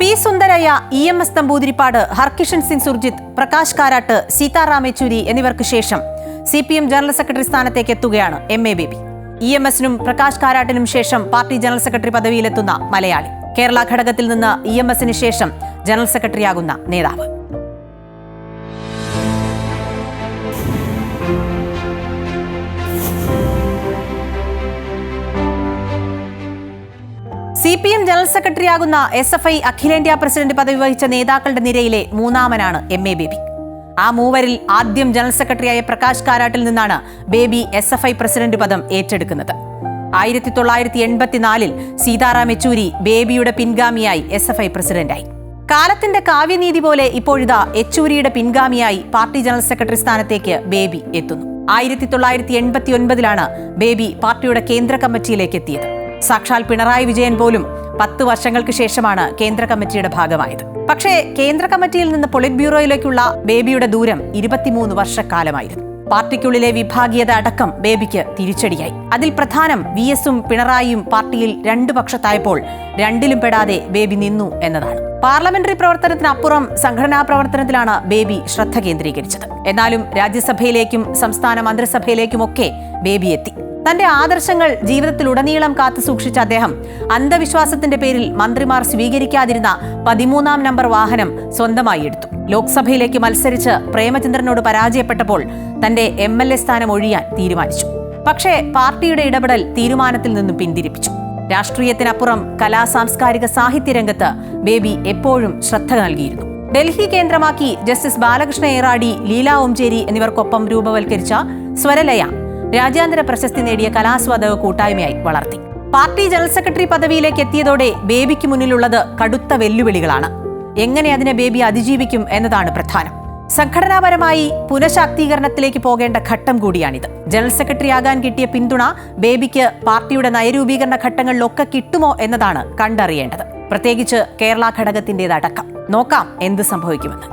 P Sundarayya, EMS Namboodiripad, Harkishan Singh Surjeet, Prakash Karat, Sitaram Yechury എന്നിവർക്ക് ശേഷം CPM general secretary സ്ഥാനത്തേക്ക് എത്തുകയാണ് MA ബേബി. EMSനും പ്രകാശ് കാരാട്ടിനും ശേഷം പാർട്ടി ജനറൽ സെക്രട്ടറി പദവിയിലെത്തുന്ന മലയാളി. കേരള ഘടകത്തിൽ നിന്ന് EMSന് ശേഷം ജനറൽ സെക്രട്ടറിയാകുന്ന നേതാവ്. CPM ജനറൽ സെക്രട്ടറിയാകുന്ന SFI അഖിലേന്ത്യാ പ്രസിഡന്റ് പദവി വഹിച്ച നേതാക്കളുടെ നിരയിലെ മൂന്നാമനാണ് MA ബേബി. ആ മൂവരിൽ ആദ്യം ജനറൽ സെക്രട്ടറിയായ പ്രകാശ് കാരാട്ടിൽ നിന്നാണ് ബേബി SFI പ്രസിഡന്റ് പദം ഏറ്റെടുക്കുന്നത്. 1984-ൽ സീതാറാം യെച്ചൂരി ബേബിയുടെ പിൻഗാമിയായി SFI പ്രസിഡന്റായി. കാലത്തിന്റെ കാവ്യനീതി പോലെ ഇപ്പോഴിതാ യെച്ചൂരിയുടെ പിൻഗാമിയായി പാർട്ടി ജനറൽ സെക്രട്ടറി സ്ഥാനത്തേക്ക് ബേബി എത്തുന്നു. 1989-ലാണ് ബേബി പാർട്ടിയുടെ കേന്ദ്ര കമ്മിറ്റിയിലേക്ക് എത്തിയത്. സാക്ഷാൽ പിണറായി വിജയൻ പോലും 10 വർഷങ്ങൾക്ക് ശേഷമാണ് കേന്ദ്ര കമ്മിറ്റിയുടെ ഭാഗമായത്. പക്ഷേ കേന്ദ്ര കമ്മിറ്റിയിൽ നിന്ന് പൊളിറ്റ് ബ്യൂറോയിലേക്കുള്ള ബേബിയുടെ ദൂരം 23 വർഷക്കാലമായിരുന്നു. പാർട്ടിക്കുള്ളിലെ വിഭാഗീയത അടക്കം ബേബിക്ക് തിരിച്ചടിയായി. അതിൽ പ്രധാനം VSും പിണറായിയും പാർട്ടിയിൽ 2 പക്ഷത്തായപ്പോൾ രണ്ടിലും പെടാതെ ബേബി നിന്നു എന്നതാണ്. പാർലമെന്ററി പ്രവർത്തനത്തിനപ്പുറം സംഘടനാ പ്രവർത്തനത്തിലാണ് ബേബി ശ്രദ്ധ കേന്ദ്രീകരിച്ചത്. എന്നാലും രാജ്യസഭയിലേക്കും സംസ്ഥാന മന്ത്രിസഭയിലേക്കുമൊക്കെ ബേബി എത്തി. തന്റെ ആദർശങ്ങൾ ജീവിതത്തിലുടനീളം കാത്തു സൂക്ഷിച്ച അദ്ദേഹം അന്ധവിശ്വാസത്തിന്റെ പേരിൽ മന്ത്രിമാർ സ്വീകരിക്കാതിരുന്ന 13-ാം നമ്പർ വാഹനം സ്വന്തമായി എടുത്തു. ലോക്സഭയിലേക്ക് മത്സരിച്ച് പ്രേമചന്ദ്രനോട് പരാജയപ്പെട്ടപ്പോൾ തന്റെ MLA സ്ഥാനം ഒഴിയാൻ തീരുമാനിച്ചു. പക്ഷേ പാർട്ടിയുടെ ഇടപെടൽ തീരുമാനത്തിൽ നിന്നും പിന്തിരിപ്പിച്ചു. രാഷ്ട്രീയത്തിനപ്പുറം സാംസ്കാരിക സാഹിത്യ രംഗത്ത് ബേബി എപ്പോഴും ശ്രദ്ധ നൽകിയിരുന്നു. ഡൽഹി കേന്ദ്രമാക്കി ജസ്റ്റിസ് ബാലകൃഷ്ണ ഏറാടി, ലീല ഓംചേരി എന്നിവർക്കൊപ്പം രൂപവൽക്കരിച്ച സ്വരലയ രാജ്യാന്തര പ്രശസ്തി നേടിയ കലാസ്വാദക കൂട്ടായ്മയായി വളർത്തി. പാർട്ടി ജനറൽ സെക്രട്ടറി പദവിയിലേക്ക് എത്തിയതോടെ ബേബിക്ക് മുന്നിലുള്ളത് കടുത്ത വെല്ലുവിളികളാണ്. എങ്ങനെ അതിനെ ബേബി അതിജീവിക്കും എന്നതാണ് പ്രധാനം. സംഘടനാപരമായി പുനഃശാക്തീകരണത്തിലേക്ക് പോകേണ്ട ഘട്ടം കൂടിയാണിത്. ജനറൽ സെക്രട്ടറി ആകാൻ കിട്ടിയ പിന്തുണ ബേബിക്ക് പാർട്ടിയുടെ നയരൂപീകരണ ഘട്ടങ്ങളിലൊക്കെ കിട്ടുമോ എന്നതാണ് കണ്ടറിയേണ്ടത്. പ്രത്യേകിച്ച് കേരള ഘടകത്തിൻ്റെതടക്കം. നോക്കാം എന്ത് സംഭവിക്കുമെന്ന്.